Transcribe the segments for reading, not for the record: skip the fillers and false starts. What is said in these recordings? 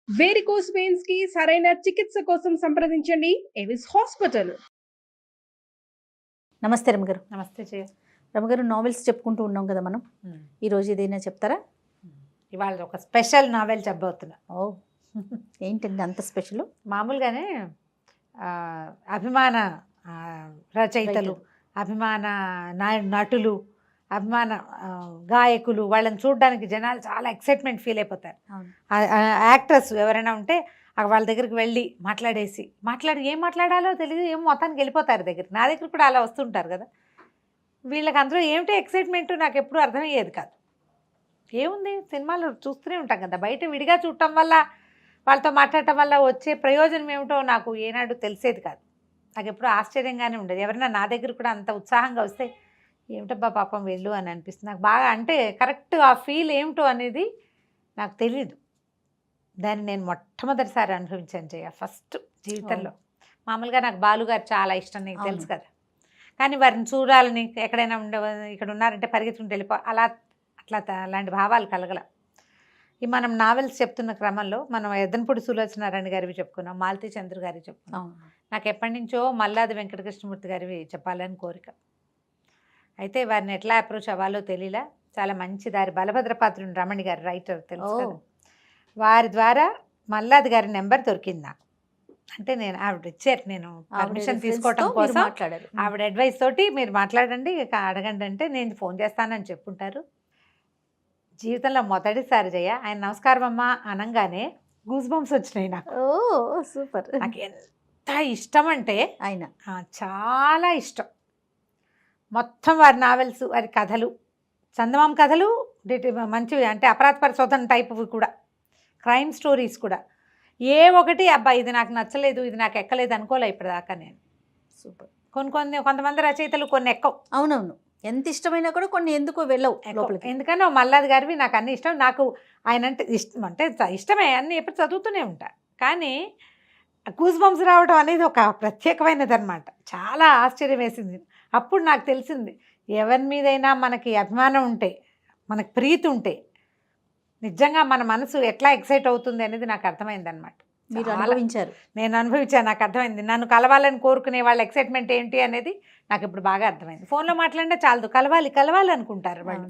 Varicose veins కి సరైన చికిత్స కోసం సంప్రదించండి ఎవిస్ హాస్పిటల్. నమస్తే రమగారు. నమస్తే జయ. రమగారు, నావెల్స్ చెప్పుకుంటూ ఉన్నాం కదా మనం. ఈరోజు ఏదైనా చెప్తారా? ఇవాళ ఒక స్పెషల్ నావెల్ చెప్పబోతున్నా. ఓ, ఏంటండి అంత స్పెషల్? మామూలుగానే అభిమాన రచయితలు, అభిమాన నటులు, అభిమాన గాయకులు, వాళ్ళని చూడడానికి జనాలు చాలా ఎక్సైట్మెంట్ ఫీల్ అయిపోతారు. యాక్టర్స్ ఎవరైనా ఉంటే వాళ్ళ దగ్గరికి వెళ్ళి ఏం మాట్లాడాలో తెలియదు, ఏం మొత్తానికి వెళ్ళిపోతారు దగ్గరికి. నా దగ్గర కూడా అలా వస్తుంటారు కదా. వీళ్ళకి అందరూ ఏమిటో ఎక్సైట్మెంట్ నాకు ఎప్పుడూ అర్థమయ్యేది కాదు. ఏముంది, సినిమాలు చూస్తూనే ఉంటాం కదా, బయట విడిగా చూడటం వల్ల వాళ్ళతో మాట్లాడటం వల్ల వచ్చే ప్రయోజనం ఏమిటో నాకు ఏనాడు తెలిసేది కాదు. నాకు ఎప్పుడూ ఆశ్చర్యంగానే ఉండేది. ఎవరైనా నా దగ్గర కూడా అంత ఉత్సాహంగా వస్తే ఏమిటబ్బా పాపం వెళ్ళు అని అనిపిస్తుంది నాకు బాగా. అంటే కరెక్ట్ ఆ ఫీల్ ఏమిటో అనేది నాకు తెలీదు. దాన్ని నేను మొట్టమొదటిసారి అనుభవించాను జయ, ఫస్ట్ జీవితంలో. మామూలుగా నాకు బాలుగారు చాలా ఇష్టం, నీకు తెలుసు కదా. కానీ వారిని చూడాలని, ఎక్కడైనా ఇక్కడ ఉన్నారంటే పరిగెత్తుకుంటూ వెళ్ళిపో అలాంటి భావాలు కలగల. ఈ మనం నావెల్స్ చెప్తున్న క్రమంలో మనం ఎద్దనపూడి సులోచనారాయణ గారివి చెప్పుకున్నాం, మాలతీ చంద్ర గారివి చెప్పుకున్నాం. నాకు ఎప్పటి నుంచో మల్లాది వెంకటకృష్ణమూర్తి గారివి చెప్పాలని కోరిక. అయితే వారిని ఎట్లా అప్రోచ్ అవ్వాలో తెలియలా. చాలా మంచి దారి బలభద్రపాత్రుని రమణి గారు రైటర్ తెలుసు కదా, వారి ద్వారా మల్లాది గారి నెంబర్ దొరికింది నాకు. అంటే ఆవిడ ఇచ్చారు, నేను పర్మిషన్ తీసుకోవటం కోసం ఆవిడ అడ్వైస్ తోటి మీరు మాట్లాడండి, అడగండి అంటే నేను ఫోన్ చేస్తానని చెప్పుంటారు. జీవితంలో మొదటిసారి జయ ఆయన నమస్కారం అమ్మ అనగానే గూస్ బంప్స్ వచ్చినాయి నాకు. ఓ సూపర్. నాకు ఎంత ఇష్టం అంటే ఆయన చాలా ఇష్టం. మొత్తం వారి నావెల్స్, వారి కథలు, చందమామ కథలు మంచివి, అంటే అపరాధ పరిశోధన టైప్ కూడా, క్రైమ్ స్టోరీస్ కూడా. ఏ ఒకటి అబ్బా ఇది నాకు నచ్చలేదు, ఇది నాకు ఎక్కలేదు అనుకోలే ఇప్పటిదాకా నేను. సూపర్. కొంతమంది రచయితలు కొన్ని ఎక్కవు. అవునవును, ఎంత ఇష్టమైనా కూడా కొన్ని ఎందుకో వెళ్ళవు లోపలికి. ఎందుకనో మల్లాది గారివి నాకు అన్ని ఇష్టం. నాకు ఆయన అంటే ఇష్టం, అంటే ఇష్టమే, అన్నీ ఎప్పుడు చదువుతూనే ఉంటా. కానీ గూస్ బంప్స్ రావడం అనేది ఒక ప్రత్యేకమైనది అనమాట. చాలా ఆశ్చర్యం వేసింది. అప్పుడు నాకు తెలిసింది, ఎవరి మీదైనా మనకి అభిమానం ఉంటే, మనకు ప్రీతి ఉంటే, నిజంగా మన మనసు ఎట్లా ఎక్సైట్ అవుతుంది అనేది నాకు అర్థమైంది అనమాట. మీరు అనుభవించారు? నేను అనుభవించాను, నాకు అర్థమైంది. నన్ను కలవాలని కోరుకునే వాళ్ళ ఎక్సైట్మెంట్ ఏంటి అనేది నాకు ఇప్పుడు బాగా అర్థమైంది. ఫోన్లో మాట్లాడినా చాలదు, కలవాలి అనుకుంటారు వాళ్ళు.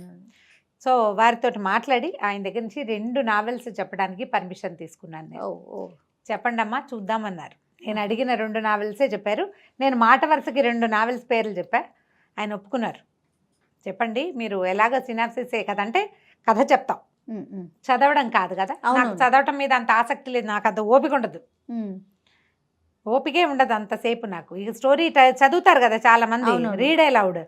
సో వారితో మాట్లాడి ఆయన దగ్గర నుంచి 2 నావెల్స్ చెప్పడానికి పర్మిషన్ తీసుకున్నాను నేను. చెప్పండి అమ్మా చూద్దామన్నారు. నేను అడిగిన 2 నావెల్సే చెప్పారు. నేను మాట వరుసకి 2 నావెల్స్ పేర్లు చెప్పా, ఆయన ఒప్పుకున్నారు. చెప్పండి, మీరు ఎలాగో సినాప్సిసే కదా, అంటే కథ చెప్తాం, చదవడం కాదు కదా. నాకు చదవటం మీద అంత ఆసక్తి లేదు, నాకు అంత ఓపిక ఉండదు, ఓపికే ఉండదు అంతసేపు నాకు. ఇక స్టోరీ చదువుతారు కదా చాలా మంది, రీడ్ అలౌడ్,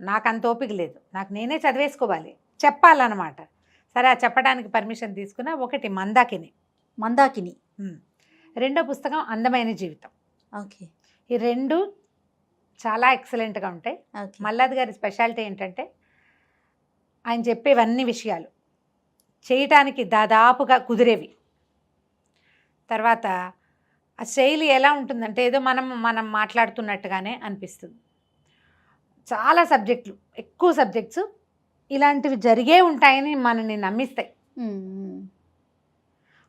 నాకు అంత ఓపిక లేదు. నాకు నేనే చదివేసుకోవాలి, చెప్పాలన్నమాట. సరే, ఆ చెప్పడానికి పర్మిషన్ తీసుకున్నా. ఒకటి మందాకిని, రెండో పుస్తకం అందమైన జీవితం. ఓకే. ఈ 2 చాలా ఎక్సలెంట్గా ఉంటాయి. మల్లాది గారి స్పెషాలిటీ ఏంటంటే ఆయన చెప్పేవన్నీ విషయాలు చేయటానికి దాదాపుగా కుదిరేవి. తర్వాత ఆ శైలి ఎలా ఉంటుందంటే ఏదో మనం మాట్లాడుతున్నట్టుగానే అనిపిస్తుంది. చాలా సబ్జెక్టులు, ఎక్కువ సబ్జెక్ట్స్ ఇలాంటివి జరిగే ఉంటాయని మనల్ని నమ్మిస్తాయి.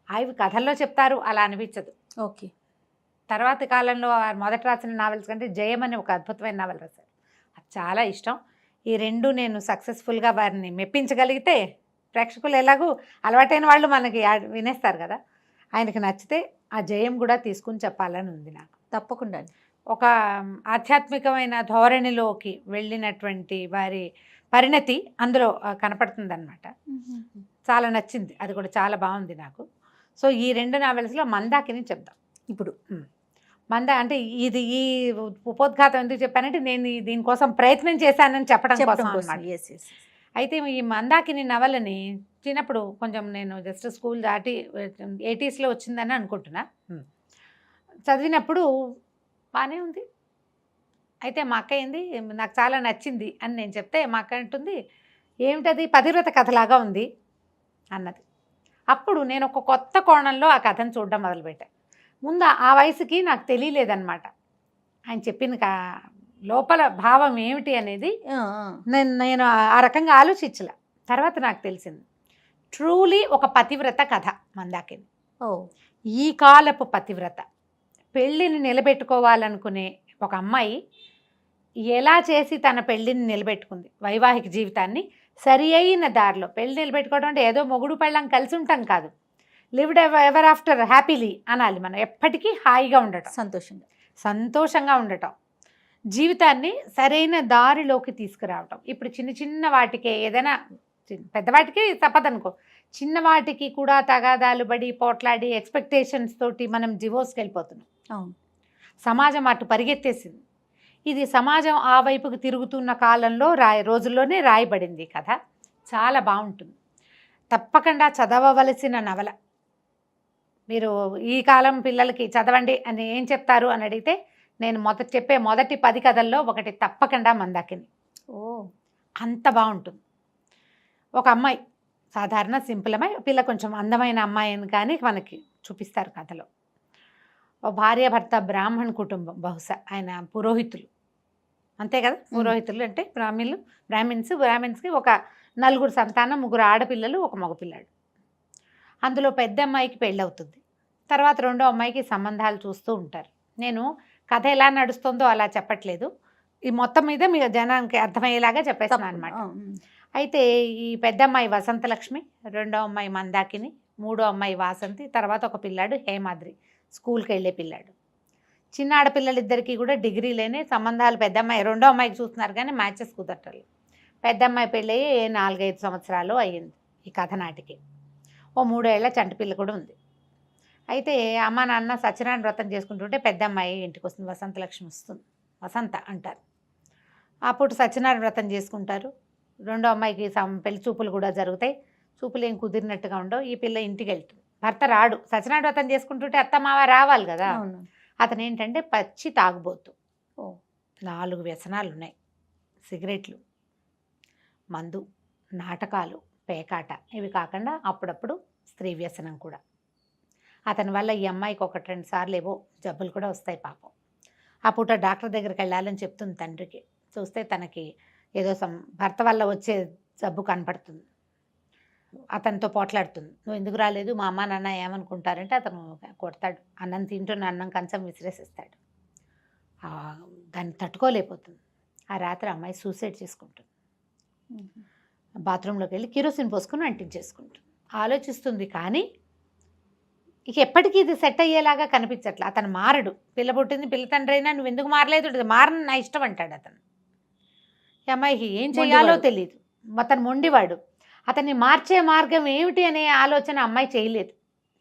అవి కథల్లో చెప్తారు, అలా అనిపించదు. ఓకే. తర్వాత కాలంలో మొదట రాసిన నావెల్స్ కంటే జయం అని ఒక అద్భుతమైన నావెల్ రాశారు, అది చాలా ఇష్టం. ఈ 2 నేను సక్సెస్ఫుల్గా వారిని మెప్పించగలిగితే, ప్రేక్షకులు ఎలాగూ అలవాటైన వాళ్ళు మనకి వినేస్తారు కదా, ఆయనకి నచ్చితే ఆ జయం కూడా తీసుకుని చెప్పాలని ఉంది నాకు. తప్పకుండా. ఒక ఆధ్యాత్మికమైన ధోరణిలోకి వెళ్ళినటువంటి వారి పరిణతి అందులో కనపడుతుంది అనమాట. చాలా నచ్చింది, అది కూడా చాలా బాగుంది నాకు. సో ఈ 2 నావెల్స్లో మందాకిని చెప్దాం ఇప్పుడు. అంటే ఈ ఉపోద్ఘాతం ఎందుకు చెప్పానంటే నేను దీనికోసం ప్రయత్నం చేశానని చెప్పడం కోసం అన్నమాట. అయితే ఈ మందాకిని నవలని చిన్నప్పుడు కొంచెం నేను జస్ట్ స్కూల్ దాటి 80s వచ్చిందని అనుకుంటున్నా. చదివినప్పుడు బాగానే ఉంది. అయితే మా అక్క ఏంది, నాకు చాలా నచ్చింది అని నేను చెప్తే మా అక్క అంటుంది, ఏమిటది, పతివ్రత కథలాగా ఉంది అన్నది. అప్పుడు నేను ఒక కొత్త కోణంలో ఆ కథను చూడడం మొదలుపెట్టాను. ముందు ఆ వయసుకి నాకు తెలియలేదన్నమాట ఆయన చెప్పిన లోపల భావం ఏమిటి అనేది. నేను ఆ రకంగా ఆలోచించలే. తర్వాత నాకు తెలిసింది, ట్రూలీ ఒక పతివ్రత కథ మందాకిని. ఓ ఈ కాలపు పతివ్రత పెళ్ళిని నిలబెట్టుకోవాలనుకునే ఒక అమ్మాయి ఎలా చేసి తన పెళ్ళిని నిలబెట్టుకుంది, వైవాహిక జీవితాన్ని సరి అయిన దారిలో. పెళ్ళి నిలబెట్టుకోవడం అంటే ఏదో మొగుడు పెళ్ళం కలిసి ఉంటాం కాదు, లివ్డ్ ఎవర్ ఆఫ్టర్ హ్యాపీలీ అనాలి. మనం ఎప్పటికీ హాయిగా ఉండటం, సంతోషంగా ఉండటం, జీవితాన్ని సరైన దారిలోకి తీసుకురావటం. ఇప్పుడు చిన్న చిన్న వాటికే ఏదైనా పెద్దవాటికి తప్పదనుకో, చిన్న వాటికి కూడా తగాదాలు పడి పోట్లాడి ఎక్స్పెక్టేషన్స్ తోటి మనం డివోర్స్కి వెళ్ళిపోతున్నాం. అవును, సమాజం అటు పరిగెత్తేసింది. ఇది సమాజం ఆ వైపుకి తిరుగుతున్న కాలంలో రోజుల్లోనే రాయబడింది కథ. చాలా బాగుంటుంది, తప్పకుండా చదవవలసిన నవల. మీరు ఈ కాలం పిల్లలకి చదవండి అని ఏం చెప్తారు అని అడిగితే నేను చెప్పే మొదటి 10 కథల్లో ఒకటి తప్పకుండా మందాకిని. ఓ అంత బాగుంటుంది. ఒక అమ్మాయి, సాధారణ సింపుల్ అమ్మాయి, పిల్ల కొంచెం అందమైన అమ్మాయి అని కానీ మనకి చూపిస్తారు కథలో. ఓ భార్య భర్త బ్రాహ్మణ కుటుంబం, బహుశా ఆయన పురోహితులు, అంతే కదా. పురోహితులు అంటే బ్రాహ్మిన్స్కి ఒక 4 సంతానం, 3 ఆడపిల్లలు, 1 మగపిల్లాడు. అందులో పెద్ద అమ్మాయికి పెళ్ళవుతుంది. తర్వాత రెండో అమ్మాయికి సంబంధాలు చూస్తూ ఉంటారు. నేను కథ ఎలా నడుస్తుందో అలా చెప్పట్లేదు, ఈ మొత్తం మీద మీ జనానికి అర్థమయ్యేలాగా చెప్పేస్తాను అనమాట. అయితే ఈ పెద్ద అమ్మాయి వసంతలక్ష్మి, రెండో అమ్మాయి మందాకిని, మూడో అమ్మాయి వాసంతి, తర్వాత ఒక పిల్లాడు హేమాద్రి, స్కూల్కి వెళ్ళే పిల్లాడు. చిన్న ఆడపిల్లలిద్దరికీ కూడా డిగ్రీలేనే సంబంధాలు. పెద్ద అమ్మాయి రెండో అమ్మాయికి చూస్తున్నారు కానీ మ్యాచెస్ కుదరటలేదు. పెద్ద అమ్మాయి పెళ్ళి 4-5 సంవత్సరాలు అయ్యింది ఈ కథ నాటికి. ఓ 3 ఏళ్ల చంటిపిల్ల కూడా ఉంది. అయితే అమ్మ నాన్న సత్యనారాయణ వ్రతం చేసుకుంటుంటే పెద్ద అమ్మాయి ఇంటికి వస్తుంది, వసంతలక్ష్మి వస్తుంది, వసంత అంటారు. అప్పుడు సత్యనారాయణ వ్రతం చేసుకుంటారు. రెండో అమ్మాయికి పెళ్లి చూపులు కూడా జరుగుతాయి. చూపులు ఏం కుదిరినట్టుగా ఉండవు. ఈ పిల్ల ఇంటికి వెళ్తుంది, భర్త రాడు. సత్యనారాయణ వ్రతం చేసుకుంటుంటే అత్త మావ రావాలి కదా. అతను ఏంటంటే పచ్చి తాగుబోతు. 4 వ్యసనాలు ఉన్నాయి: సిగరెట్లు, మందు, నాటకాలు, పేకాట. ఇవి కాకుండా అప్పుడప్పుడు స్త్రీ వ్యసనం కూడా. అతని వల్ల ఈ అమ్మాయికి 1-2 సార్లు ఏవో జబ్బులు కూడా వస్తాయి పాపం. ఆ పూట డాక్టర్ దగ్గరికి వెళ్ళాలని చెప్తుంది తండ్రికి. చూస్తే తనకి ఏదో భర్త వల్ల వచ్చే జబ్బు కనపడుతుంది. అతనితో పోట్లాడుతుంది, నువ్వు ఎందుకు రాలేదు, మా అమ్మ నాన్న ఏమనుకుంటారంటే అతను కొడతాడు. అన్నం తింటున్న అన్నం కంచం విసిరేసిస్తాడు. దాన్ని తట్టుకోలేకపోతుంది. ఆ రాత్రి అమ్మాయి సూసైడ్ చేసుకుంటుంది. బాత్రూంలోకి వెళ్ళి కిరోసిన్ పోసుకుని అంటించేసుకుంటుంది. ఆలోచిస్తుంది కానీ ఇక ఎప్పటికీ ఇది సెట్ అయ్యేలాగా కనిపించట్లే. అతను మారడు. పిల్ల పుట్టింది, పిల్ల తండ్రి అయినా నువ్వు ఎందుకు మారలేదు, మారని నా ఇష్టం అంటాడు అతను. ఈ అమ్మాయికి ఏం చేయాలో తెలియదు. అతను మొండివాడు. అతన్ని మార్చే మార్గం ఏమిటి అనే ఆలోచన అమ్మాయి చేయలేదు.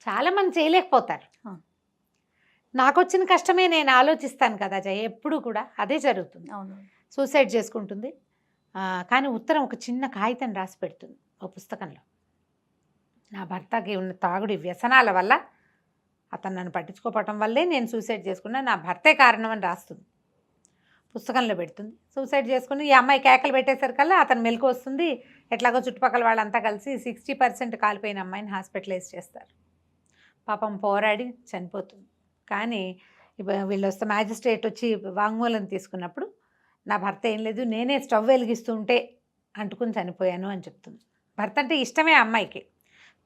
చాలామంది చేయలేకపోతారు. నాకు వచ్చిన కష్టమే నేను ఆలోచిస్తాను కదా జయ, ఎప్పుడు కూడా అదే జరుగుతుంది. సూసైడ్ చేసుకుంటుంది. కానీ ఉత్తరం ఒక చిన్న కాగితం రాసి పెడుతుంది ఒక పుస్తకంలో. నా భర్తకి ఉన్న తాగుడి వ్యసనాల వల్ల, అతను నన్ను పట్టించుకోవటం వల్లే నేను సూసైడ్ చేసుకున్నా, నా భర్తే కారణం అని రాస్తుంది. పుస్తకంలో పెడుతుంది. సూసైడ్ చేసుకుని ఈ అమ్మాయి కేకలు పెట్టేసరికల్లా అతను మెలకు వస్తుంది. ఎట్లాగో చుట్టుపక్కల వాళ్ళంతా కలిసి 60% కాలిపోయిన అమ్మాయిని హాస్పిటలైజ్ చేస్తారు. పాపం పోరాడి చనిపోతుంది. కానీ వీళ్ళు వస్తే మ్యాజిస్ట్రేట్ వచ్చి వాంగ్మూలం తీసుకున్నప్పుడు నా భర్త ఏం లేదు, నేనే స్టవ్ వెలిగిస్తుంటే అంటుకుని చనిపోయాను అని చెప్తుంది. భర్త అంటే ఇష్టమే అమ్మాయికి.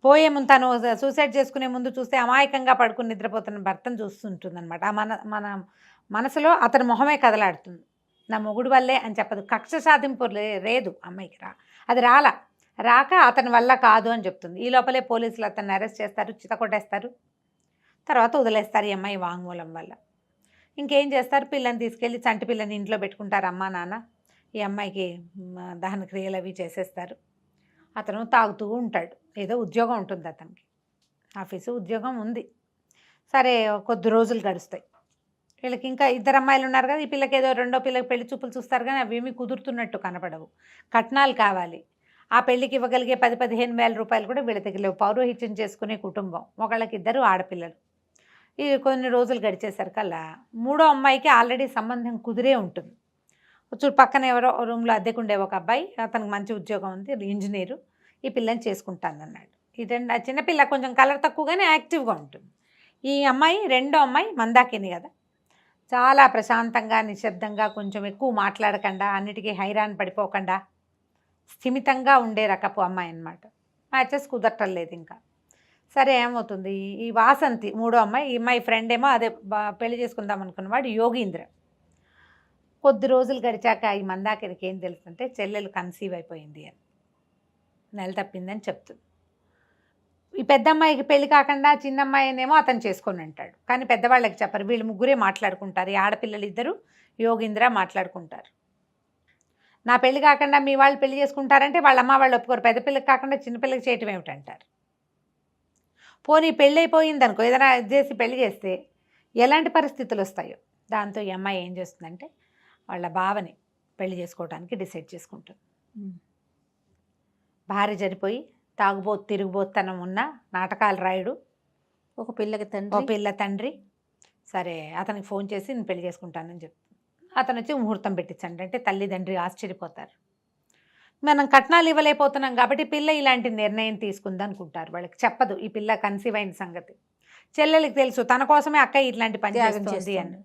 పోయే ముందు తను సూసైడ్ చేసుకునే ముందు చూస్తే అమాయకంగా పడుకుని నిద్రపోతున్న భర్తను చూస్తుంటుంది అనమాట. మన మనసులో అతని మొహమే కదలాడుతుంది. నా మొగుడు వల్లే అని చెప్పదు. కక్ష సాధింపు లేదు అమ్మాయికి. అది రాక అతని వల్ల కాదు అని చెప్తుంది. ఈ లోపలే పోలీసులు అతన్ని అరెస్ట్ చేస్తారు, చితకొట్టేస్తారు. తర్వాత వదిలేస్తారు ఈ అమ్మాయి వాంగ్మూలం వల్ల. ఇంకేం చేస్తారు, పిల్లని తీసుకెళ్ళి చంటి పిల్లని ఇంట్లో పెట్టుకుంటారు అమ్మా నాన్న. ఈ అమ్మాయికి దహన క్రియలు అవి చేసేస్తారు. అతను తాగుతూ ఉంటాడు. ఏదో ఉద్యోగం ఉంటుంది అతనికి, ఆఫీసు ఉద్యోగం ఉంది. సరే కొద్ది రోజులు గడుస్తాయి. వీళ్ళకి ఇంకా 2 అమ్మాయిలు ఉన్నారు కదా. ఈ పిల్లకి ఏదో రెండో పిల్లకి పెళ్లి చూపులు చూస్తారు కానీ అవి ఏమీ కుదురుతున్నట్టు కనపడవు. కట్నాలు కావాలి. ఆ పెళ్ళికి ఇవ్వగలిగే 10-15 వేల రూపాయలు కూడా వీళ్ళ దగ్గర లేవు. పౌరోహిత్యం చేసుకునే కుటుంబం. ఒకళ్ళకి 2 ఆడపిల్లలు. ఈ కొన్ని రోజులు గడిచేసరికల్లా మూడో అమ్మాయికి ఆల్రెడీ సంబంధం కుదిరే ఉంటుంది. పక్కన ఎవరో రూమ్లో అద్దెకుండే ఒక అబ్బాయి, అతనికి మంచి ఉద్యోగం ఉంది, ఇంజనీరు. ఈ పిల్లని చేసుకుంటానన్నాడు. ఆ చిన్నపిల్ల కొంచెం కలర్ తక్కువగానే యాక్టివ్గా ఉంటుంది. ఈ అమ్మాయి రెండో అమ్మాయి మందాకిని కదా, చాలా ప్రశాంతంగా నిశ్శబ్దంగా, కొంచెం ఎక్కువ మాట్లాడకుండా, అన్నిటికీ హైరాన్ పడిపోకుండా స్థిమితంగా ఉండే రకపు అమ్మాయి అన్నమాట. మ్యాచెస్ కుదరటం లేదు ఇంకా. సరే ఏమవుతుంది, ఈ వాసంతి మూడో అమ్మాయి, ఈ అమ్మాయి ఫ్రెండ్ ఏమో అదే పెళ్లి చేసుకుందాం అనుకున్నవాడు యోగీంద్ర. కొద్ది రోజులు గడిచాక ఈ మందాకినికి ఏం తెలుస్తుంటే చెల్లెలు కన్సీవ్ అయిపోయింది అని, నెల తప్పిందని చెప్తుంది. ఈ పెద్ద అమ్మాయికి పెళ్లి కాకుండా చిన్న అమ్మాయినేమో అతను చేసుకొని అంటాడు. కానీ పెద్దవాళ్ళకి చెప్పరు, వీళ్ళు ముగ్గురే మాట్లాడుకుంటారు. ఈ ఆడపిల్లలు ఇద్దరు యోగీంద్ర మాట్లాడుకుంటారు. నా పెళ్లి కాకుండా మీ వాళ్ళు పెళ్లి చేసుకుంటారంటే వాళ్ళ అమ్మ వాళ్ళు ఒప్పుకోరు. పెద్ద పిల్లకి కాకుండా చిన్నపిల్లకి చేయటం ఏమిటంటారు. పోనీ పెళ్ళి అయిపోయింది అనుకో, ఏదైనా చేసి పెళ్లి చేస్తే ఎలాంటి పరిస్థితులు వస్తాయో. దాంతో ఈ అమ్మాయి ఏం చేస్తుందంటే వాళ్ళ బావని పెళ్లి చేసుకోవడానికి డిసైడ్ చేసుకుంటుంది. భార్య చనిపోయి తాగుబోతు తిరుగుబోతనం ఉన్న నాటకాలు రాయుడు ఒక పిల్లకి ఓ తండ్రి, పిల్ల తండ్రి సరే అతనికి ఫోన్ చేసి నేను పెళ్లి చేసుకుంటానని చెప్తాను. అతను వచ్చి ముహూర్తం పెట్టించండి అంటే తల్లిదండ్రి ఆశ్చర్యపోతారు. మనం కట్నాలు ఇవ్వలేకపోతున్నాం కాబట్టి పిల్ల ఇలాంటి నిర్ణయం తీసుకుంది అనుకుంటారు. వాళ్ళకి చెప్పదు ఈ పిల్ల కన్సీవ్ అయిన సంగతి. చెల్లెలకి తెలుసు తన కోసమే అక్క ఇట్లాంటి పని త్యాగం చేస్తుంది అని. చేస్తుంది.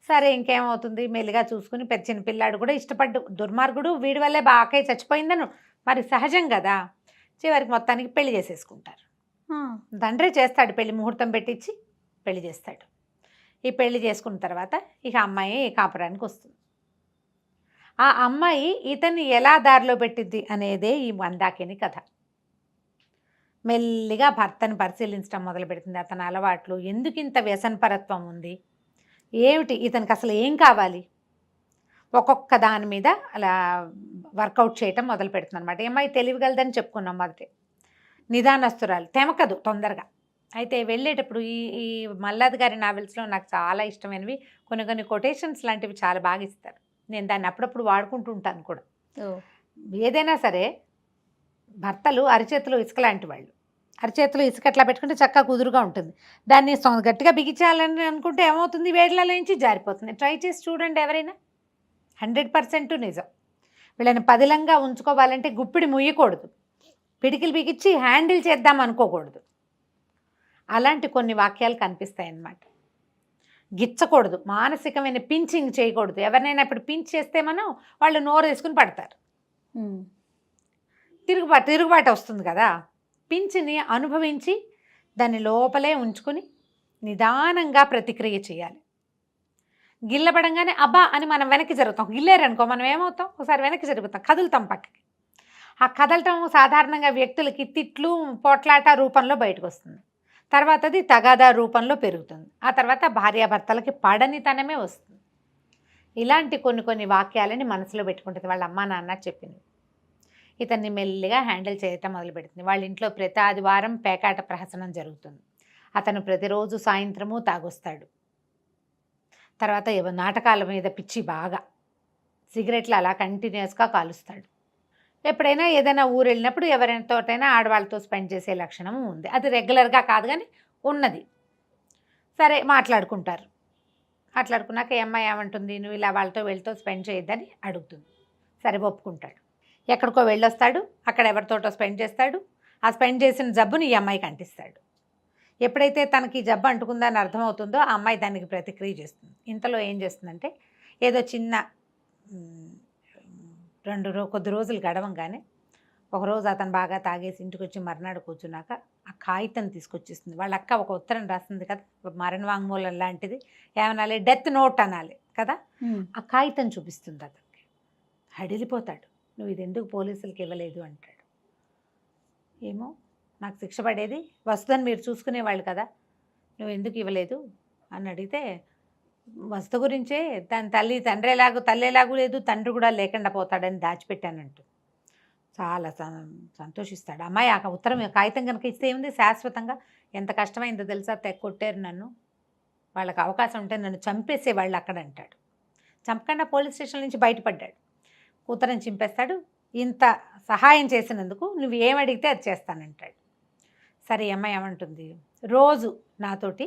సరే ఇంకేమవుతుంది, మెల్లిగా చూసుకుని పెద్ద చిన్న పిల్లాడు కూడా ఇష్టపడ్డు, దుర్మార్గుడు వీడి వల్లే అక్కయ్య చచ్చిపోయిందను మరి సహజం కదా. చివరికి మొత్తానికి పెళ్లి చేసేసుకుంటారు. తండ్రి చేస్తాడు పెళ్లి, ముహూర్తం పెట్టించి పెళ్లి చేస్తాడు. ఈ పెళ్లి చేసుకున్న తర్వాత ఇక అమ్మాయి కాపురానికి వస్తుంది. ఆ అమ్మాయి ఇతన్ని ఎలా దారిలో పెట్టిద్ది అనేదే ఈ మందాకిని కథ. మెల్లిగా భర్తను పరిశీలించడం మొదలు పెడుతుంది. అతని అలవాట్లు, ఎందుకు ఇంత వ్యసనపరత్వం ఉంది, ఏమిటి ఇతనికి అసలు ఏం కావాలి, ఒక్కొక్క దాని మీద అలా వర్కౌట్ చేయటం మొదలు పెడుతుంది అనమాట. అమ్మాయి తెలివిగలదని చెప్పుకున్నాం మొదటి, నిదానస్తురాలు, తెమకదు తొందరగా. అయితే వెళ్ళేటప్పుడు ఈ మల్లాది గారి నావెల్స్లో నాకు చాలా ఇష్టమైనవి కొన్ని కొటేషన్స్ లాంటివి చాలా బాగా ఇస్తారు. నేను దాన్ని అప్పుడప్పుడు వాడుకుంటూ ఉంటాను కూడా. ఏదైనా సరే భర్తలు అరిచేతులు ఇసుక లాంటి వాళ్ళు. అరిచేతులు ఇసుక అట్లా పెట్టుకుంటే చక్కగా కుదురుగా ఉంటుంది. దాన్ని గట్టిగా బిగించాలని అనుకుంటే ఏమవుతుంది, వేళ్ళలో నుంచి జారిపోతుంది. ట్రై చేసి చూడండి ఎవరైనా, 100% నిజం. వీళ్ళని పదిలంగా ఉంచుకోవాలంటే గుప్పిడి ముయ్యకూడదు, పిడికిలు బిగించి హ్యాండిల్ చేద్దాం అనుకోకూడదు. అలాంటి కొన్ని వాక్యాలు కనిపిస్తాయి అన్నమాట. గిచ్చకూడదు, మానసికమైన పించింగ్ చేయకూడదు. ఎవరినైనా ఇప్పుడు పించ్ చేస్తే మనం వాళ్ళు నోరు వేసుకుని పడతారు, తిరుగుబాటు వస్తుంది కదా. పించ్ని అనుభవించి దాన్ని లోపలే ఉంచుకుని నిదానంగా ప్రతిక్రియ చేయాలి. గిల్లబడంగానే అబ్బా అని మనం వెనక్కి జరుగుతాం. గిల్లేరనుకో మనం ఏమవుతాం, ఒకసారి వెనక్కి జరుగుతాం, కదులుతాం పక్కకి. ఆ కదలటం సాధారణంగా వ్యక్తులకి తిట్లు పోట్లాట రూపంలో బయటకు వస్తుంది. తర్వాత అది తగాదా రూపంలో పెరుగుతుంది. ఆ తర్వాత భార్యాభర్తలకి పడనితనమే వస్తుంది. ఇలాంటి కొన్ని వాక్యాలని మనసులో పెట్టుకుంటుంది. వాళ్ళ అమ్మా నాన్న చెప్పింది. ఇతన్ని మెల్లిగా హ్యాండిల్ చేయటం మొదలు పెడుతుంది. వాళ్ళ ఇంట్లో ప్రతి ఆదివారం పేకాట ప్రహసనం జరుగుతుంది. అతను ప్రతిరోజు సాయంత్రము తాగొస్తాడు. తర్వాత నాటకాల మీద పిచ్చి బాగా, సిగరెట్లు అలా కంటిన్యూస్గా కాలుస్తాడు. ఎప్పుడైనా ఏదైనా ఊరు వెళ్ళినప్పుడు ఎవరితోటైనా ఆడవాళ్ళతో స్పెండ్ చేసే లక్షణం ఉంది. అది రెగ్యులర్గా కాదు కానీ ఉన్నది. సరే మాట్లాడుకుంటారు. మాట్లాడుకున్నాక అమ్మాయి ఏమంటుంది, నువ్వు ఇలా వాళ్ళతో వీళ్ళతో స్పెండ్ చేయొద్దని అడుగుతుంది. సరే ఒప్పుకుంటాడు. ఎక్కడికో వెళ్ళొస్తాడు, అక్కడ ఎవరితోటో స్పెండ్ చేస్తాడు. ఆ స్పెండ్ చేసిన జబ్బుని ఈ అమ్మాయికి అంటిస్తాడు. ఎప్పుడైతే తనకి జబ్బు అంటుకుందని అర్థమవుతుందో ఆ అమ్మాయి దానికి ప్రతిక్రియ చేస్తుంది. ఇంతలో ఏం చేస్తుందంటే ఏదో చిన్న కొద్ది రోజులు గడవంగానే ఒకరోజు అతను బాగా తాగేసి ఇంటికి వచ్చి మర్నాడు కూర్చున్నాక ఆ కాగితం తీసుకొచ్చేస్తుంది. వాళ్ళ అక్క ఒక ఉత్తరం రాస్తుంది కదా, మరణ వాంగ్మూలం లాంటిది, ఏమనాలి, డెత్ నోట్ అనాలి కదా. ఆ కాగితం చూపిస్తుంది. అతనికి హడిలిపోతాడు. నువ్వు ఇది ఎందుకు పోలీసులకి ఇవ్వలేదు అంటాడు. ఏమో నాకు శిక్ష పడేది వస్తుందని మీరు చూసుకునేవాళ్ళు కదా, నువ్వు ఎందుకు ఇవ్వలేదు అని అడిగితే, వస్తు గురించే దాని తల్లి ఎలాగూ లేదు, తండ్రి కూడా లేకుండా పోతాడని దాచిపెట్టానంటూ చాలా సంతోషిస్తాడు. అమ్మాయి ఆ ఉత్తరం కాగితం కనుక ఇస్తే ఏముంది, శాశ్వతంగా ఎంత కష్టమైందో తెలుసా, కొట్టారు నన్ను, వాళ్ళకి అవకాశం ఉంటే నన్ను చంపేసేవాళ్ళు అక్కడ అంటాడు. చంపకుండా పోలీస్ స్టేషన్ నుంచి బయటపడ్డాడు. ఉత్తరం చింపేస్తాడు. ఇంత సహాయం చేసినందుకు నువ్వు ఏమడిగితే అది చేస్తానంటాడు. సరే అమ్మాయి ఏమంటుంది, రోజు నాతోటి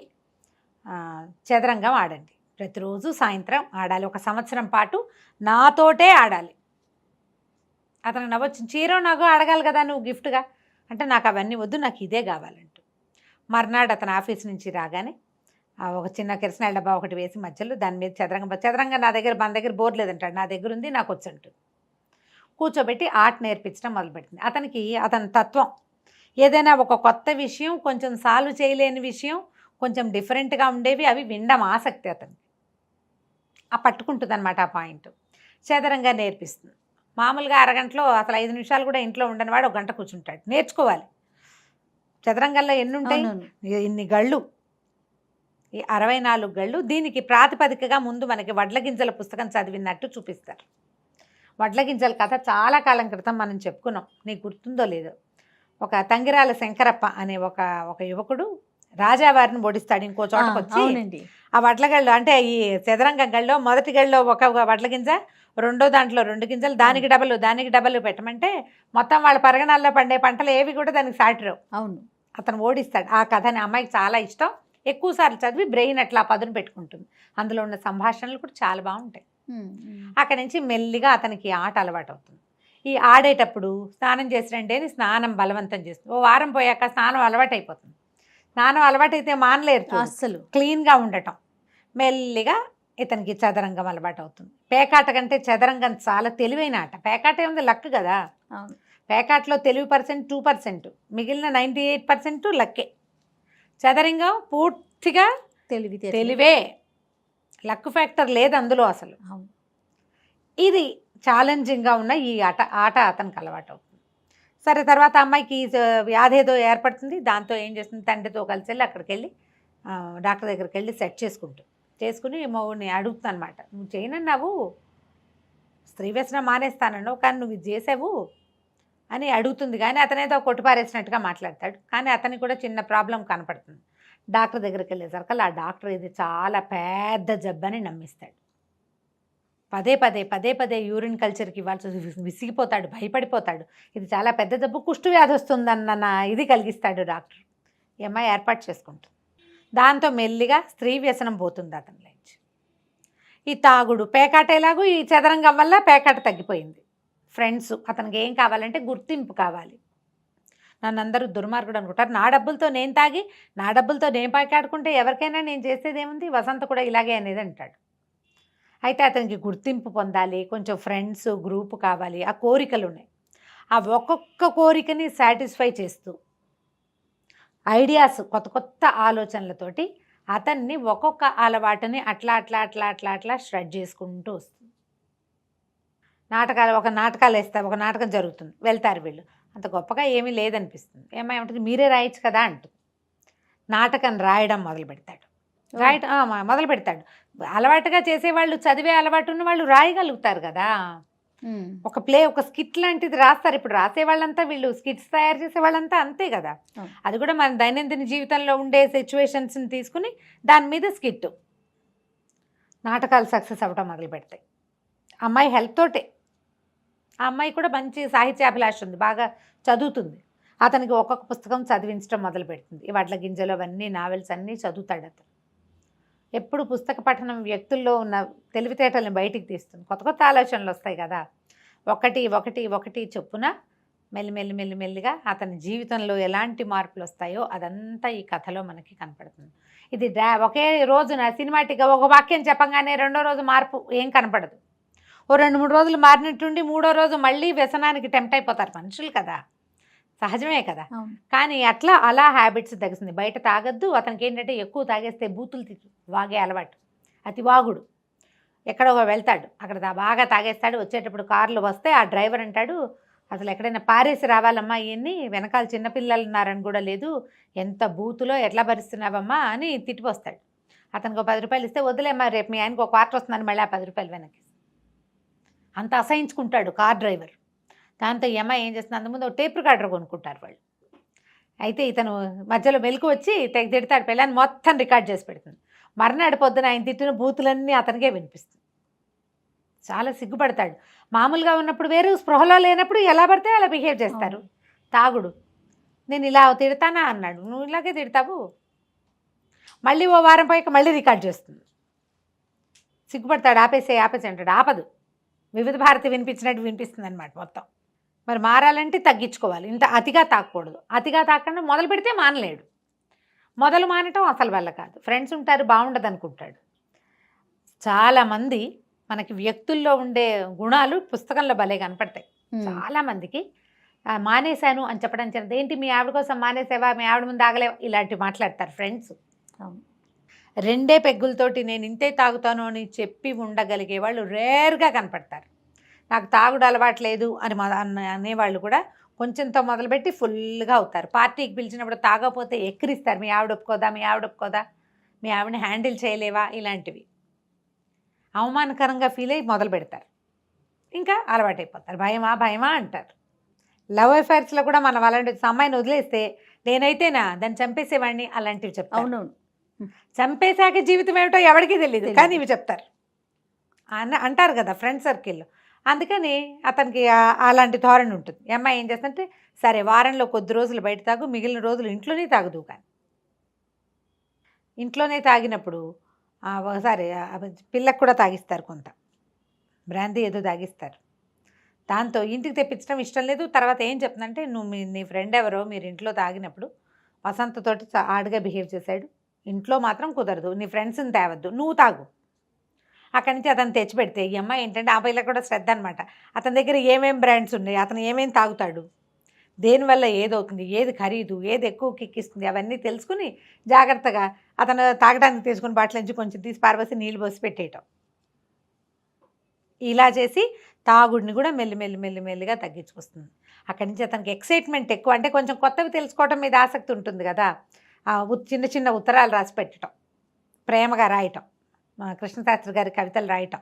చదరంగం ఆడండి, ప్రతిరోజు సాయంత్రం ఆడాలి, 1 సంవత్సరం పాటు నాతోటే ఆడాలి. అతను నవ్వచ్చు, చీరో నాగో అడగాలి కదా నువ్వు గిఫ్ట్గా అంటే, నాకు అవన్నీ వద్దు, నాకు ఇదే కావాలంటూ. మర్నాడు అతను ఆఫీస్ నుంచి రాగానే ఒక చిన్న కిరసనాయిల డబ్బా ఒకటి వేసి మధ్యలో దాని మీద చదరంగం మన దగ్గర బోర్డు లేదంటాడు, నా దగ్గర ఉంది, నాకు వచ్చంటు. కూర్చోబెట్టి ఆర్ట్ నేర్పించడం మొదలుపెట్టింది. అతనికి అతని తత్వం ఏదైనా ఒక కొత్త విషయం, కొంచెం సాల్వ్ చేయలేని విషయం, కొంచెం డిఫరెంట్గా ఉండేవి అవి వినడం ఆసక్తి అతనికి. ఆ పట్టుకుంటుంది అనమాట ఆ పాయింట్. చదరంగా నేర్పిస్తుంది. మామూలుగా అరగంటలో అసలు 5 నిమిషాలు కూడా ఇంట్లో ఉండని వాడు 1 గంట కూర్చుంటాడు. నేర్చుకోవాలి. చదరంగంలో ఎన్ని ఉంటాయి? ఇన్ని గళ్ళు, ఈ 64 గళ్ళు. దీనికి ప్రాతిపదికగా ముందు మనకి వడ్ల గింజల పుస్తకం చదివినట్టు చూపిస్తారు. వడ్ల గింజల కథ చాలా కాలం క్రితం మనం చెప్పుకున్నాం, నీకు గుర్తుందో లేదో. ఒక తంగిరాల శంకరప్ప అనే ఒక యువకుడు రాజావారిని ఓడిస్తాడు ఇంకో చోటకు వచ్చి. ఆ వడ్ల గళ్ళు అంటే ఈ చదరంగం గళ్ళలో మొదటి గళ్ళలో ఒక వడ్ల గింజ, రెండో దాంట్లో 2 గింజలు, దానికి డబల్ పెట్టమంటే మొత్తం వాళ్ళ పరగణాల్లో పండే పంటలు ఏవి కూడా దానికి సాటిరావు. అవును, అతను ఓడిస్తాడు. ఆ కథని అమ్మాయికి చాలా ఇష్టం. ఎక్కువసార్లు చదివి బ్రెయిన్ అట్లా పదును పెట్టుకుంటుంది. అందులో ఉన్న సంభాషణలు కూడా చాలా బాగుంటాయి. అక్కడి నుంచి మెల్లిగా అతనికి ఆట అలవాటు అవుతుంది. ఈ ఆడేటప్పుడు స్నానం చేసి రండి అని స్నానం బలవంతం చేస్తుంది. ఓ వారం పోయాక స్నానం అలవాటు అయిపోతుంది. స్నానం అలవాటైతే మానలేరు అస్సలు, క్లీన్గా ఉండటం. మెల్లిగా ఇతనికి చదరంగం అలవాటు అవుతుంది. పేకాట కంటే చదరంగం చాలా తెలివైన ఆట. పేకాట ఏముంది, లక్ కదా. పేకాటలో తెలివి పర్సెంట్ 2%, మిగిలిన 98% లక్కే. చదరంగం పూర్తిగా తెలివే, లక్ ఫ్యాక్టర్ లేదు అందులో అసలు. ఇది ఛాలెంజింగ్గా ఉన్న ఈ ఆట అతనికి అలవాటు అవుతుంది. సరే, తర్వాత అమ్మాయికి వ్యాధి ఏదో ఏర్పడుతుంది. దాంతో ఏం చేస్తుంది, తండ్రితో కలిసి వెళ్ళి అక్కడికి వెళ్ళి డాక్టర్ దగ్గరికి వెళ్ళి సెట్ చేసుకుని మౌని అడుగుతుంది అనమాట. నువ్వు చేయనన్నావు, స్త్రీ వ్యసనం మానేస్తానన్నావు, కానీ నువ్వు ఇది చేసావు అని అడుగుతుంది. కానీ అతనేదో కొట్టుపారేసినట్టుగా మాట్లాడతాడు. కానీ అతనికి కూడా చిన్న ప్రాబ్లం కనపడుతుంది. డాక్టర్ దగ్గరికి వెళ్ళేసరికి ఆ డాక్టర్ ఇది చాలా పెద్ద జబ్బని నమ్మిస్తాడు. పదే యూరిన్ కల్చర్కి ఇవ్వాల్సి విసిగిపోతాడు, భయపడిపోతాడు. ఇది చాలా పెద్ద జబ్బు, కుష్టు వ్యాధి వస్తుందన్న ఇది కలిగిస్తాడు డాక్టర్. ఈ అమ్మాయి ఏర్పాటు చేసుకుంటుంది. దాంతో మెల్లిగా స్త్రీ వ్యసనం పోతుంది అతనిలోంచి. ఈ తాగుడు, పేకాట ఎలాగో ఈ చదరంగం వల్ల పేకాట తగ్గిపోయింది. ఫ్రెండ్స్, అతనికి ఏం కావాలంటే గుర్తింపు కావాలి. నన్ను అందరూ దుర్మార్గుడు అనుకుంటారు. నా డబ్బులతో నేను తాగి, నా డబ్బులతో నేను పేకాడుకుంటే ఎవరికైనా నేను చేసేది ఏముంది, వసంత కూడా ఇలాగే అనేది అంటాడు. అయితే అతనికి గుర్తింపు పొందాలి, కొంచెం ఫ్రెండ్స్ గ్రూప్ కావాలి, ఆ కోరికలు ఉన్నాయి. ఆ ఒక్కొక్క కోరికని సాటిస్ఫై చేస్తూ ఐడియాస్, కొత్త ఆలోచనలతోటి అతన్ని ఒక్కొక్క అలవాటుని అట్లా ష్రెడ్ చేసుకుంటూ వస్తుంది. నాటకాలు వేస్తారు, ఒక నాటకం జరుగుతుంది, వెళ్తారు వీళ్ళు. అంత గొప్పగా ఏమీ లేదనిపిస్తుంది. ఏమంటుంది, మీరే రాయొచ్చు కదా అంటుంది. నాటకం రాయడం మొదలు పెడతాడు. అలవాటుగా చేసేవాళ్ళు, చదివే అలవాటు ఉన్న వాళ్ళు రాయగలుగుతారు కదా. ఒక స్కిట్ లాంటిది రాస్తారు. ఇప్పుడు రాసేవాళ్ళంతా, వీళ్ళు స్కిట్స్ తయారు చేసే వాళ్ళంతా అంతే కదా. అది కూడా మన దైనందిన జీవితంలో ఉండే సిచ్యువేషన్స్ని తీసుకుని దాని మీద స్కిట్, నాటకాలు సక్సెస్ అవ్వటం మొదలు పెడతాయి. అమ్మాయి హెల్ప్ తోటే. ఆ అమ్మాయి కూడా మంచి సాహిత్యాభిలాష ఉంది, బాగా చదువుతుంది. అతనికి ఒక్కొక్క పుస్తకం చదివించడం మొదలు పెడుతుంది. ఈ వడ్ల గింజలు అవన్నీ, నావెల్స్ అన్నీ చదువుతాడు అతను. ఎప్పుడు పుస్తక పఠనం వ్యక్తుల్లో ఉన్న తెలివితేటల్ని బయటికి తీస్తుంది. కొత్త ఆలోచనలు వస్తాయి కదా. ఒకటి చొప్పున మెల్లిగా అతని జీవితంలో ఎలాంటి మార్పులు వస్తాయో అదంతా ఈ కథలో మనకి కనపడుతుంది. ఇది ఒకే రోజున సినిమాటిక్గా ఒక వాక్యం చెప్పంగానే రెండో రోజు మార్పు ఏం కనపడదు. ఓ 2-3 రోజులు మారినట్టుండి మూడో రోజు మళ్ళీ వ్యసనానికి టెంప్ట్ అయిపోతారు మనుషులు కదా, సహజమే కదా. కానీ అలా హ్యాబిట్స్ తగ్గుతుంది. బయట తాగద్దు. అతనికి ఏంటంటే ఎక్కువ తాగేస్తే బూతులు వాగే అలవాటు, అతి వాగుడు. ఎక్కడో వెళ్తాడు, అక్కడ బాగా తాగేస్తాడు. వచ్చేటప్పుడు కార్లు వస్తే ఆ డ్రైవర్ అంటాడు, అసలు ఎక్కడైనా పారేసి రావాలమ్మా, ఇవన్నీ వెనకాల చిన్నపిల్లలు ఉన్నారని కూడా లేదు, ఎంత బూతులో ఎట్లా భరిస్తున్నావమ్మా అని తిట్టిపోస్తాడు. అతనికి ఒక 10 రూపాయలు ఇస్తే, వదిలేమ్మా రేపు మీ ఆయనకు ఒక క్వార్టర్ వస్తుందని మళ్ళీ ఆ 10 రూపాయలు వెనక్కి. అంత అసహించుకుంటాడు కార్ డ్రైవర్. దాంతో ఈ అమ్మాయి ఏం చేస్తుంది, అంతకుముందు ఒక టేప్ రికార్డర్ కొనుక్కుంటారు వాళ్ళు. అయితే ఇతను మధ్యలో మెలకు వచ్చి తిడతాడు, పిల్లని మొత్తం రికార్డ్ చేసి పెడుతుంది. మర్నాడు పొద్దున ఆయన తిట్టిన బూతులన్నీ అతనికే వినిపిస్తుంది. చాలా సిగ్గుపడతాడు. మామూలుగా ఉన్నప్పుడు వేరు, స్పృహలో లేనప్పుడు ఎలా పడితే అలా బిహేవ్ చేస్తారు. తాగుడు, నేను ఇలా తిడతానా అన్నాడు, నువ్వు ఇలాగే తిడతావు. మళ్ళీ ఓ వారం పోయాక మళ్ళీ రికార్డ్ చేస్తుంది. సిగ్గుపడతాడు, ఆపేసే అంటాడు. ఆపదు, వివిధ భారతి వినిపించినట్టు వినిపిస్తుంది అనమాట మొత్తం. మరి మారాలంటే తగ్గించుకోవాలి. ఇంత అతిగా తాకూడదు. అతిగా తాకుండా మొదలు పెడితే మానలేడు. మొదలు మానటం అసలు వల్ల కాదు. ఫ్రెండ్స్ ఉంటారు, బాగుండదు అనుకుంటాడు. చాలామంది మనకి వ్యక్తుల్లో ఉండే గుణాలు పుస్తకంలో భలే కనపడతాయి. చాలామందికి మానేశాను అని చెప్పడం జరిగింది. ఏంటి మీ ఆవిడ కోసం మానేసావా, మీ ఆవిడ ముందు ఆగలేవా, ఇలాంటివి మాట్లాడతారు ఫ్రెండ్స్. అవును. 2 పెగ్గులతోటి నేను ఇంతే తాగుతాను అని చెప్పి ఉండగలిగే వాళ్ళు రేర్గా కనపడతారు. నాకు తాగుడు అలవాట్లేదు అని అనేవాళ్ళు కూడా కొంచెంతో మొదలుపెట్టి ఫుల్గా అవుతారు. పార్టీకి పిలిచినప్పుడు తాగకపోతే ఎక్కిరిస్తారు. మీ ఆవిడ ఒప్పుకోదా, మీ ఆవిడ ఒప్పుకోదా, మీ ఆవిడని హ్యాండిల్ చేయలేవా, ఇలాంటివి అవమానకరంగా ఫీల్ అయ్యి మొదలు పెడతారు. ఇంకా అలవాటైపోతారు. భయమా అంటారు. లవ్ అఫైర్స్లో కూడా మనం అలాంటి అమ్మాయిని వదిలేస్తే నేనైతేనా దాన్ని చంపేసేవాడిని అలాంటివి చెప్తారు. అవునవును. చంపేశాక జీవితం ఏమిటో ఎవరికీ తెలియదు, కానీ ఇవి చెప్తారు అంటారు కదా ఫ్రెండ్ సర్కిల్లో. అందుకని అతనికి అలాంటి ధోరణి ఉంటుంది. ఈ అమ్మాయి ఏం చేస్తుంటే, సరే వారంలో కొద్ది రోజులు బయట తాగు, మిగిలిన రోజులు ఇంట్లోనే తాగుదు. కానీ ఇంట్లోనే తాగినప్పుడు ఒకసారి పిల్లకు కూడా తాగిస్తారు, కొంత బ్రాందీ ఏదో తాగిస్తారు. దాంతో ఇంటికి తెప్పించడం ఇష్టం లేదు. తర్వాత ఏం చెప్తుందంటే, నీ ఫ్రెండ్ ఎవరో మీరు ఇంట్లో తాగినప్పుడు వసంతతోటి ఆడుగా బిహేవ్ చేశాడు, ఇంట్లో మాత్రం కుదరదు, నీ ఫ్రెండ్స్ని తేవద్దు, నువ్వు తాగు. అక్కడి నుంచి అతను తెచ్చిపెడితే ఈ అమ్మాయి ఏంటంటే ఆ పిల్లకి కూడా శ్రద్ధ అనమాట. అతని దగ్గర ఏమేం బ్రాండ్స్ ఉన్నాయి, అతను ఏమేం తాగుతాడు, దేనివల్ల ఏదవుతుంది, ఏది ఖరీదు, ఏది ఎక్కువ కిక్కిస్తుంది, అవన్నీ తెలుసుకుని జాగ్రత్తగా అతను తాగడానికి తీసుకుని బాటిల్ నుంచి కొంచెం తీసి పారబోసి నీళ్ళు పోసి పెట్టేయటం. ఇలా చేసి తాగుడిని కూడా మెల్లిగా తగ్గించుకొస్తుంది. అక్కడి నుంచి అతనికి ఎక్సైట్మెంట్ ఎక్కువ, అంటే కొంచెం కొత్తవి తెలుసుకోవటం మీద ఆసక్తి ఉంటుంది కదా. చిన్న చిన్న ఉత్తరాలు రాసి పెట్టడం, ప్రేమగా రాయటం, కృష్ణశాస్త్రి గారి కవితలు రాయటం,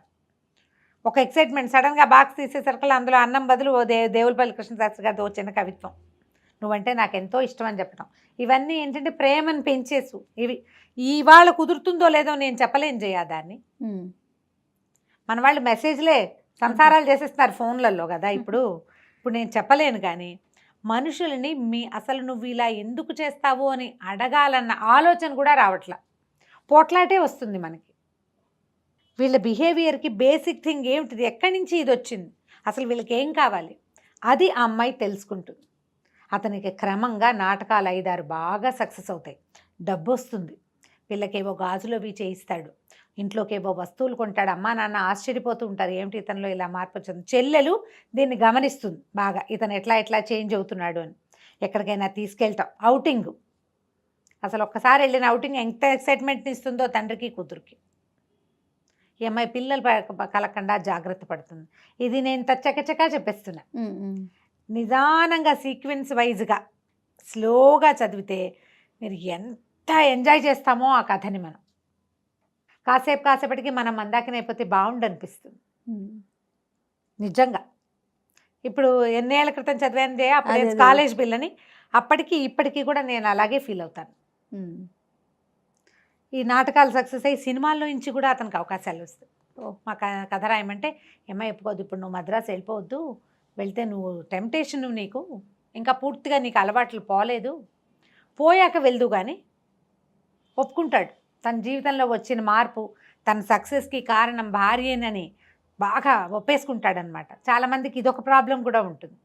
ఒక ఎక్సైట్మెంట్. సడన్గా బాక్స్ తీసేసరికి అందులో అన్నం బదులు దేవులపల్లి కృష్ణశాస్త్రి గారితో చిన్న కవిత్వం, నువ్వంటే నాకు ఎంతో ఇష్టం అని చెప్పడం. ఇవన్నీ ఏంటంటే ప్రేమను పెంచేసు. ఇవి ఇవాళ కుదురుతుందో లేదో నేను చెప్పలేను జయ దాన్ని. మన వాళ్ళు మెసేజ్లే సంసారాలు చేసేస్తున్నారు ఫోన్లలో కదా ఇప్పుడు నేను చెప్పలేను. కానీ మనుషులని అసలు నువ్వు ఇలా ఎందుకు చేస్తావు అని అడగాలన్న ఆలోచన కూడా రావట్లా, పోట్లాటే వస్తుంది మనకి. వీళ్ళ బిహేవియర్కి బేసిక్ థింగ్ ఏమిటిది, ఎక్కడి నుంచి ఇది వచ్చింది, అసలు వీళ్ళకి ఏం కావాలి, అది ఆ అమ్మాయి తెలుసుకుంటుంది. అతనికి క్రమంగా నాటకాలు 5-6 బాగా సక్సెస్ అవుతాయి, డబ్బు వస్తుంది, పిల్లకేవో గాజులు అవి చేయిస్తాడు, ఇంట్లోకేవో వస్తువులు కొంటాడు. అమ్మా నాన్న ఆశ్చర్యపోతూ ఉంటారు, ఏమిటి ఇతనిలో ఇలా మార్పు వచ్చింది. చెల్లెలు దీన్ని గమనిస్తుంది బాగా, ఇతను ఎట్లా చేంజ్ అవుతున్నాడు అని. ఎక్కడికైనా తీసుకెళ్ళటం, అవుటింగ్, అసలు ఒక్కసారి వెళ్ళిన అవుటింగ్ ఎంత ఎక్సైట్మెంట్ని ఇస్తుందో తండ్రికి కూతురికి. ఈ అమ్మాయి పిల్లలు కలగకుండా జాగ్రత్త పడుతుంది. ఇది నేను చకచకా చెప్పేస్తున్నా. నిదానంగా సీక్వెన్స్ వైజ్గా స్లోగా చదివితే మీరు ఎంత ఎంజాయ్ చేస్తామో ఆ కథని. మనం కాసేపటికి మనం మందాకిని అయిపోతే బాగుండు అనిపిస్తుంది నిజంగా. ఇప్పుడు ఎన్నేళ్ల క్రితం చదివాను అప్పుడు కాలేజ్ పిల్లని, అప్పటికి ఇప్పటికీ కూడా నేను అలాగే ఫీల్ అవుతాను. ఈ నాటకాలు సక్సెస్ అయ్యి సినిమాల్లో నుంచి కూడా అతనికి అవకాశాలు వస్తాయి. మా కథ రాయమంటే ఏమో చెప్పుకోవద్దు, ఇప్పుడు నువ్వు మద్రాసు వెళ్ళిపోవద్దు, వెళ్తే నువ్వు టెంప్టేషన్, నీకు ఇంకా పూర్తిగా నీకు అలవాట్లు పోలేదు, పోయాక వెళ్దు కానీ ఒప్పుకుంటాడు. తన జీవితంలో వచ్చిన మార్పు, తన సక్సెస్కి కారణం భార్యేనని బాగా ఒప్పేసుకుంటాడనమాట. చాలామందికి ఇదొక ప్రాబ్లం కూడా ఉంటుంది,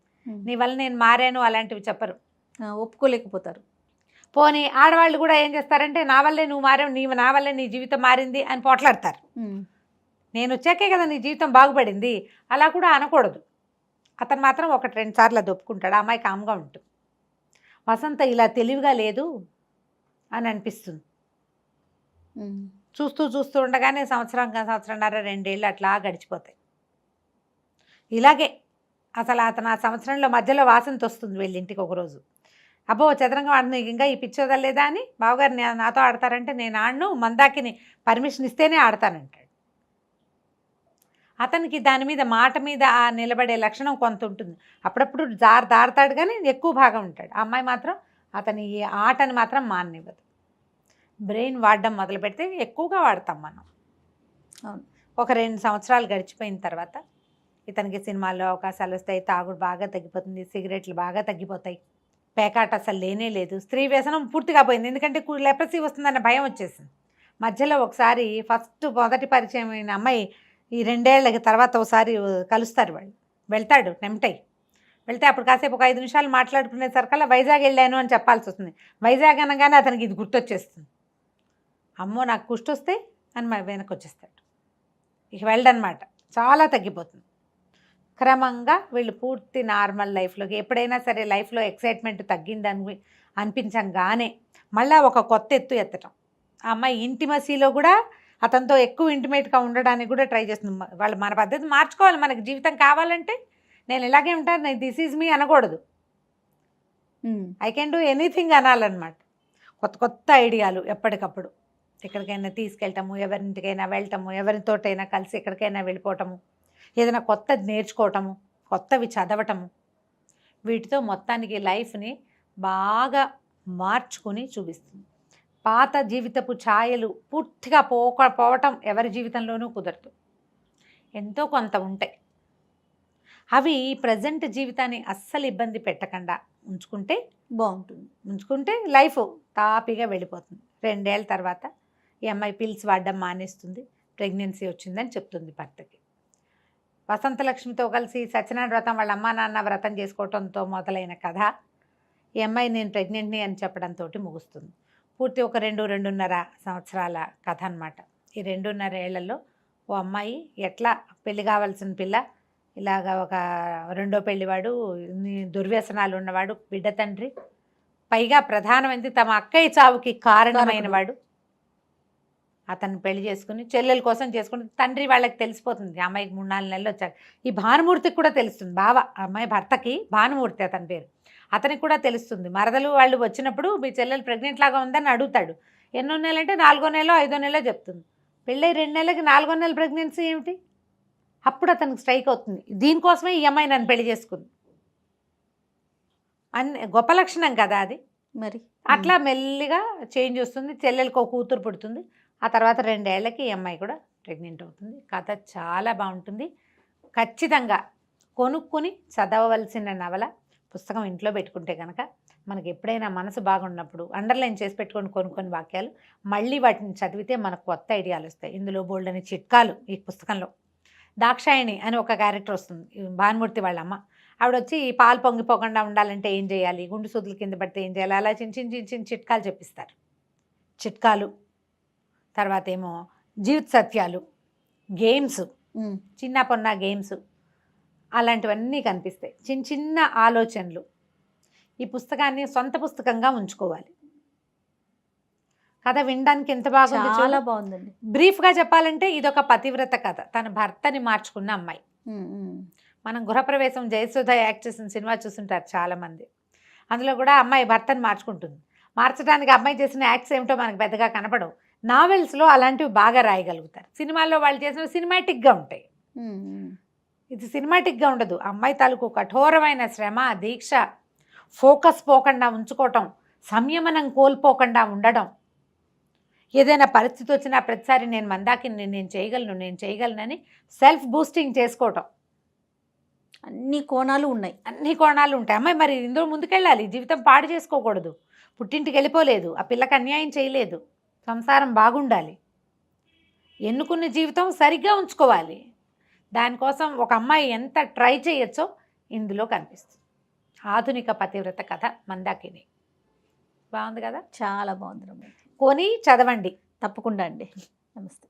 నీ వల్ల నేను మారాను అలాంటివి చెప్పరు, ఒప్పుకోలేకపోతారు. పోనీ ఆడవాళ్ళు కూడా ఏం చేస్తారంటే నా వల్లే నువ్వు మారావు, నా వల్లే నీ జీవితం మారింది అని పోట్లాడతారు. నేను వచ్చాకే కదా నీ జీవితం బాగుపడింది, అలా కూడా అనకూడదు. అతను మాత్రం 1-2 సార్లు అది ఒప్పుకుంటాడు. ఆ అమ్మాయి కామ్గా ఉంటుంది. వసంత ఇలా తెలివిగా లేదు అని అనిపిస్తుంది. చూస్తూ ఉండగానే సంవత్సరంన్నర 2 ఏళ్ళు అట్లా గడిచిపోతాయి. ఇలాగే అసలు అతను ఆ సంవత్సరంలో మధ్యలో వాసంత వస్తుంది వీళ్ళ ఇంటికి ఒకరోజు. అబ్బో చదరంగం ఆడిన ఇంకా ఈ పిచ్చి వదలలేదా అని బావగారు నాతో ఆడతారంటే నేను ఆడను, మందాకిని పర్మిషన్ ఇస్తేనే ఆడతానంటాడు. అతనికి దాని మీద మాట మీద నిలబడే లక్షణం కొంత ఉంటుంది. అప్పుడప్పుడు దారతాడు కానీ ఎక్కువ భాగం ఉంటాడు. ఆ అమ్మాయి మాత్రం అతని ఈ ఆటని మాత్రం మాననివ్వదు. బ్రెయిన్ వాడడం మొదలు పెడితే ఎక్కువగా వాడతాం మనం. ఒక 2 సంవత్సరాలు గడిచిపోయిన తర్వాత ఇతనికి సినిమాల్లో అవకాశాలు వస్తాయి, తాగుడు బాగా తగ్గిపోతుంది, సిగరెట్లు బాగా తగ్గిపోతాయి, పేకాట అసలు లేనే లేదు, స్త్రీ వ్యసనం పూర్తిగా పోయింది. ఎందుకంటే లెప్రసీ వస్తుందన్న భయం వచ్చేసింది. మధ్యలో ఒకసారి మొదటి పరిచయం అయిన అమ్మాయి ఈ 2 ఏళ్ళకి తర్వాత ఒకసారి కలుస్తారు, వాళ్ళు వెళ్తాడు టెంప్ట్ అయ్యి వెళ్తే అప్పుడు కాసేపు ఒక 5 నిమిషాలు మాట్లాడుకునేసరికల్లా వైజాగ్ వెళ్ళాను అని చెప్పాల్సి వస్తుంది. వైజాగ్ అనగానే అతనికి ఇది గుర్తొచ్చేస్తుంది. అమ్మో నాకు కుష్టి వస్తే అని వెనక్కి వచ్చేస్తాడు, ఇక వెళ్ళడనమాట. చాలా తగ్గిపోతుంది. క్రమంగా వీళ్ళు పూర్తి నార్మల్ లైఫ్లోకి, ఎప్పుడైనా సరే లైఫ్లో ఎక్సైట్మెంట్ తగ్గిందని అనిపించంగానే మళ్ళీ ఒక కొత్త ఎత్తు ఎత్తటం. ఆ అమ్మాయి ఇంటిమసీలో కూడా అతనితో ఎక్కువ ఇంటిమేట్గా ఉండడానికి కూడా ట్రై చేస్తుంది. వాళ్ళు మన పద్ధతి మార్చుకోవాలి. మనకి జీవితం కావాలంటే నేను ఇలాగే ఉంటాను, దిస్ ఈజ్ మీ అనకూడదు, ఐ కెన్ డూ ఎనీథింగ్ అనాలన్నమాట. కొత్త కొత్త ఐడియాలు ఎప్పటికప్పుడు, ఎక్కడికైనా తీసుకెళ్ళటము, ఎవరింటికైనా వెళ్ళటము, ఎవరితోటైనా కలిసి ఎక్కడికైనా వెళ్ళిపోవటము, ఏదైనా కొత్తది నేర్చుకోవటము, కొత్తవి చదవటము, వీటితో మొత్తానికి లైఫ్ని బాగా మార్చుకుని చూపిస్తుంది. పాత జీవితపు ఛాయలు పూర్తిగా పోవటం ఎవరి జీవితంలోనూ కుదరదు. ఎంతో కొంత ఉంటాయి. అవి ప్రజెంట్ జీవితాన్ని అస్సలు ఇబ్బంది పెట్టకుండా ఉంచుకుంటే లైఫ్ తాపీగా వెళ్ళిపోతుంది. 2 ఏళ్ళ తర్వాత ఈ అమ్మాయి పిల్స్ వాడడం మానేస్తుంది. ప్రెగ్నెన్సీ వచ్చిందని చెప్తుంది భర్తకి. వసంతలక్ష్మితో కలిసి సత్యనారాయణ వ్రతం వాళ్ళ అమ్మా నాన్న వ్రతం చేసుకోవడంతో మొదలైన కథ ఈ అమ్మాయి నేను ప్రెగ్నెంట్ని అని చెప్పడంతో ముగుస్తుంది. పూర్తి ఒక 2-2.5 సంవత్సరాల కథ అన్నమాట. ఈ 2.5 ఏళ్లలో ఓ అమ్మాయి ఎట్లా పెళ్లి కావాల్సిన పిల్ల, ఇలాగ ఒక రెండో పెళ్లివాడు, దుర్వ్యసనాలు ఉన్నవాడు, బిడ్డ తండ్రి, పైగా ప్రధానమైనది తమ అక్కయ్య చావుకి కారణమైన వాడు, అతన్ని పెళ్లి చేసుకుని చెల్లెల కోసం చేసుకుని తండ్రి వాళ్ళకి తెలిసిపోతుంది. అమ్మాయికి 3-4 నెలలు వచ్చాక ఈ భానుమూర్తికి కూడా తెలుస్తుంది. బావ అమ్మాయి భర్తకి భానుమూర్తి అతని పేరు, అతనికి కూడా తెలుస్తుంది. మరదలు వాళ్ళు వచ్చినప్పుడు మీ చెల్లెలు ప్రెగ్నెంట్ లాగా ఉందని అడుగుతాడు. ఎన్నో నెలలు అంటే 4వ నెలలో 5వ నెలలో చెప్తుంది. పెళ్ళై 2 నెలలకి 4వ నెల ప్రెగ్నెన్సీ ఏమిటి? అప్పుడు అతనికి స్ట్రైక్ అవుతుంది. దీనికోసమే ఈ అమ్మాయి నన్ను పెళ్లి చేసుకుంది అన్ని గొప్ప లక్షణం కదా అది. మరి అట్లా మెల్లిగా చేంజ్ వస్తుంది. చెల్లెలకు ఒక కూతురు పుడుతుంది. ఆ తర్వాత 2 ఏళ్లకి ఈ అమ్మాయి కూడా ప్రెగ్నెంట్ అవుతుంది. కథ చాలా బాగుంటుంది. ఖచ్చితంగా కొనుక్కొని చదవవలసిన నవల. పుస్తకం ఇంట్లో పెట్టుకుంటే కనుక మనకి ఎప్పుడైనా మనసు బాగున్నప్పుడు అండర్లైన్ చేసి పెట్టుకొని కొన్ని వాక్యాలు మళ్ళీ వాటిని చదివితే మనకు కొత్త ఐడియాలు వస్తాయి. ఇందులో బోల్డని చిట్కాలు ఈ పుస్తకంలో. దాక్షాయణి అని ఒక క్యారెక్టర్ వస్తుంది, భానుమూర్తి వాళ్ళ అమ్మ. ఆవిడ వచ్చి పాలు పొంగిపోకుండా ఉండాలంటే ఏం చేయాలి, గుండు సూదుల కింద పడితే ఏం చేయాలి, అలా చిన్న చిట్కాలు చెప్పిస్తారు. చిట్కాలు తర్వాత ఏమో జీవిత సత్యాలు, గేమ్స్, చిన్న పొన్న గేమ్స్, అలాంటివన్నీ కనిపిస్తాయి. చిన్న ఆలోచనలు. ఈ పుస్తకాన్ని సొంత పుస్తకంగా ఉంచుకోవాలి. కథ వినడానికి ఎంత బాగుంది, చాలా బాగుందండి. బ్రీఫ్గా చెప్పాలంటే ఇదొక పతివ్రత కథ. తన భర్తని మార్చుకున్న అమ్మాయి. మనం గృహప్రవేశం జయసుధ యాక్ట్ చేసిన సినిమా చూస్తుంటారు చాలామంది. అందులో కూడా అమ్మాయి భర్తని మార్చుకుంటుంది. మార్చడానికి అమ్మాయి చేసిన యాక్ట్స్ ఏమిటో మనకు పెద్దగా కనపడవు. నావెల్స్లో అలాంటివి బాగా రాయగలుగుతారు. సినిమాల్లో వాళ్ళు చేసినవి సినిమాటిక్గా ఉంటాయి. ఇది సినిమాటిక్గా ఉండదు. అమ్మాయి తాలూకు కఠోరమైన శ్రమ, దీక్ష, ఫోకస్ పోకుండా ఉంచుకోవటం, సంయమనం కోల్పోకుండా ఉండడం, ఏదైనా పరిస్థితి వచ్చినా ప్రతిసారి నేను మందాకిని, నేను చేయగలనని సెల్ఫ్ బూస్టింగ్ చేసుకోవటం. అన్ని కోణాలు ఉన్నాయి. అమ్మాయి మరి ఇందులో ముందుకెళ్ళాలి. జీవితం పాడు చేసుకోకూడదు. పుట్టింటికి వెళ్ళిపోలేదు, ఆ పిల్లకి అన్యాయం చేయలేదు, సంసారం బాగుండాలి, ఎన్నుకున్న జీవితం సరిగ్గా ఉంచుకోవాలి. దానికోసం ఒక అమ్మాయి ఎంత ట్రై చేయొచ్చో ఇందులో కనిపిస్తుంది. ఆధునిక పతివ్రత కథ మందాకిని. బాగుంది కదా, చాలా బాగుంది. కొని చదవండి తప్పకుండా అండి. నమస్తే.